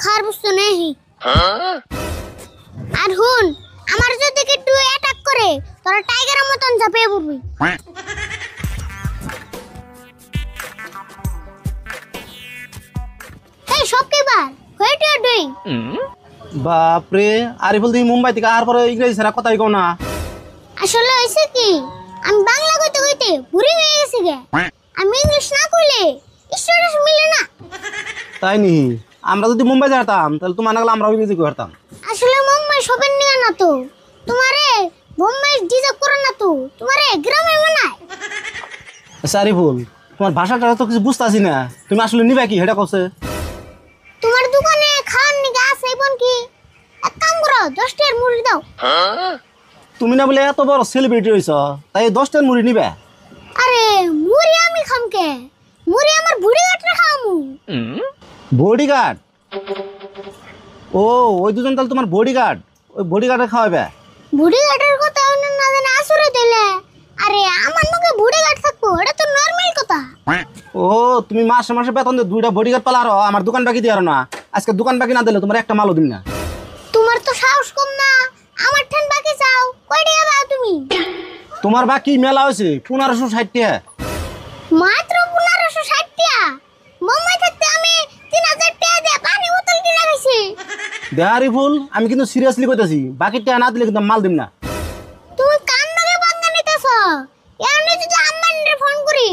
খাওয়ার বস্তু নেই। আর হুন, আমার যদি একটু অ্যাটাক করে তোরা টাইগারের মতন ঝাঁপিয়ে পড়বি। এই shopkeeper, what you are doing? বাপরে, আরিফুল তুমি মুম্বাই থেকে আর পরে ইংরেজি ছাড়া কথাই কও না। আসলে হইছে কি, আমি বাংলা কইতে কইতে বুড়ি হয়ে গেছি গে। আমি ইংলিশ না কইলে স্টুডেন্ট মিলে না। তাই নি, আমরা যদি মুম্বাই যেতাম তাহলে তোমার নাগলে আমরা ইংরেজি করতাম। আসলে মুম্বাই শপিং নিয়ে না তো, তোমারে মুম্বাই ডিজার্ভ করে না তো, তোমারে গ্রামে বানায়। আচ্ছা আরিফুল, তোমার ভাষাটা তো কিছু বুঝতাছি না, তুমি আসলে নিবা কি হেটা কছে? তোমার দোকানে খাওয়ার নিকে আছে বোন কি? এক কাম করো, 10 টাকার মুড়ি দাও। তুমি না বলে এত বড় সেলিব্রিটি হইছ, তাই 10টার মুড়ি নিবা? আরে মুড়ি আমি খামকে, মুড়ি আমার বুড়ি গাটরে খামু। বডিগার্ড? ও, ওই দুজন তাহলে তোমার বডিগার্ড, ওই বডিগার্ডে খাওয়াবে? বুড়ি গাটের কথা না জানে আসরে দিলে। আরে আমার নকে বুড়ি গাট থাকবো, এটা তো নরমাল কথা। ও, তুমি মাসে মাসে বেতন দিয়ে 2টা বডিগার্ড পালা আরো, আমার দোকান বাকি দিয়ে আরো না। আজকে দোকান বাকি না দিলে তোমার একটা মালও দিন না। তোমার তো সাহস কম না, আমার ঠান বাকি চাও। কয় টাকা দাও তুমি? তোমার বাকি মেলা হয়েছে 1560 টাকা। মাত্র 1560 টাকা? মুম্বাই থাকতে আমি 3000 টাকা দিয়ে পানি বোতল কিনে খাইছি। দেহারিফুল, আমি কিন্তু সিরিয়াসলি কইতাছি, বাকি টাকা না দিলে কিন্তু মাল দিম না। তুমি কান নগে বাঙ্গা নিতেছ? এমনি যদি আম্বানিরে ফোন করি,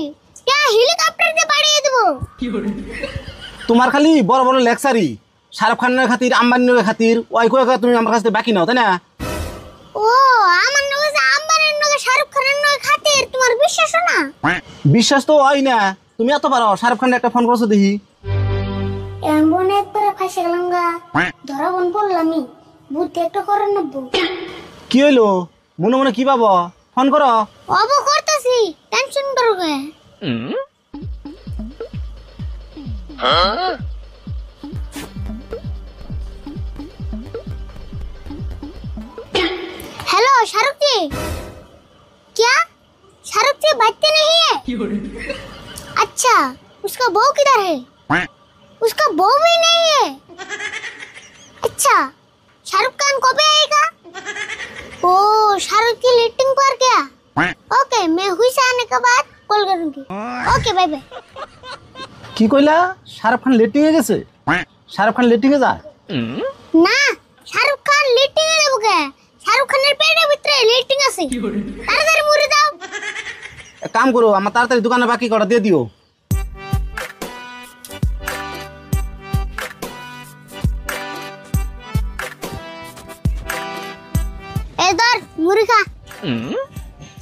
য়া হেলিকপ্টার দিয়ে পাঠিয়ে দেব। তোমার খালি বড় বড় লেকচারি, শাহরুখ খানের খাতির, আম্বানির খাতির, ওই কয়ে তুমি আমার কাছে বাকি নাও, তাই না? ও, আমার নগে যে আম্বানির নগে শাহরুখ খানের নগে খাতির, তোমার বিশ্বাস না? বিশ্বাস তো হয় না, তুমি এত পারো। শাহরুখ খানের একটা ফোন করছো দেখি। এমন একবারে ফাঁসে গেলাম গা, ধরা বোন বললামই, বুদ্ধি একটা করে নেবো। কি হইলো? মনে মনে কি পাবো? ফোন করো। অব করতেছি, টেনশন করো গে। हेलो शाहरुख जी, क्या शाहरुख जी बचते नहीं है? अच्छा, उसका बहू किधर है? उसका बहू भी नहीं है। अच्छा, शाहरुख खान कब आएगा? ओ, शाहरुख की लीटिंग पर क्या? ओके, मैं हुई से आने के बाद कॉल करूंगी। Okay, bye bye. কি কইলা? শাহরুখ খান লেটিং এ গেছে? শাহরুখ খান লেটিং এ যায় না, শাহরুখ খান লেটিং এ যাবো কে? শাহরুখ খানের পেটের ভিতরে লেটিং আছে। তাড়াতাড়ি মুড়ি দাও। এক কাম করো, আমার তাড়াতাড়ি দোকানে বাকি কটা দিয়ে দিও। এই ধর মুড়ি খা।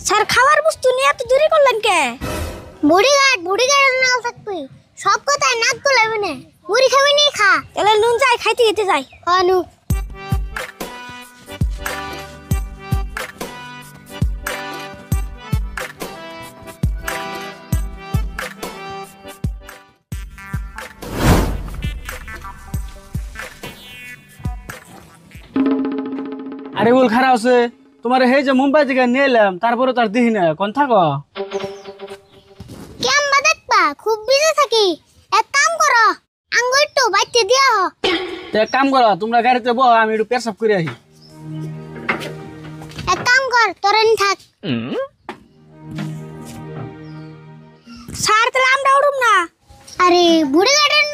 স্যার, খাবার বস্তু নিয়ে এত দেরি করলেন কে? বুড়িঘাট নাল থাকবি, সব কথায় নাক গলাবি না। মুড়ি খাবি নি, খা। তাহলে নুন যাই, খাইতে খেতে যাই। নু আরে বল খারাপ আছে তোমার, হে যে মুম্বাই থেকে নিয়ে এলাম, তারপরে তার দিহি না, কোন থাকো? কেমবা দেখবা, খুব বিজি থাকি। এক কাম করো, আঙ্গ একটু বাইতে দিয়া হ। এক কাম করো, তোমরা গাড়িতে বহ, আমি একটু পেশাব করে আসি। এক কাম কর, তোরেন থাক। স্যার, তাহলে আমরা উঠুম না? আরে বুড়িঘাটের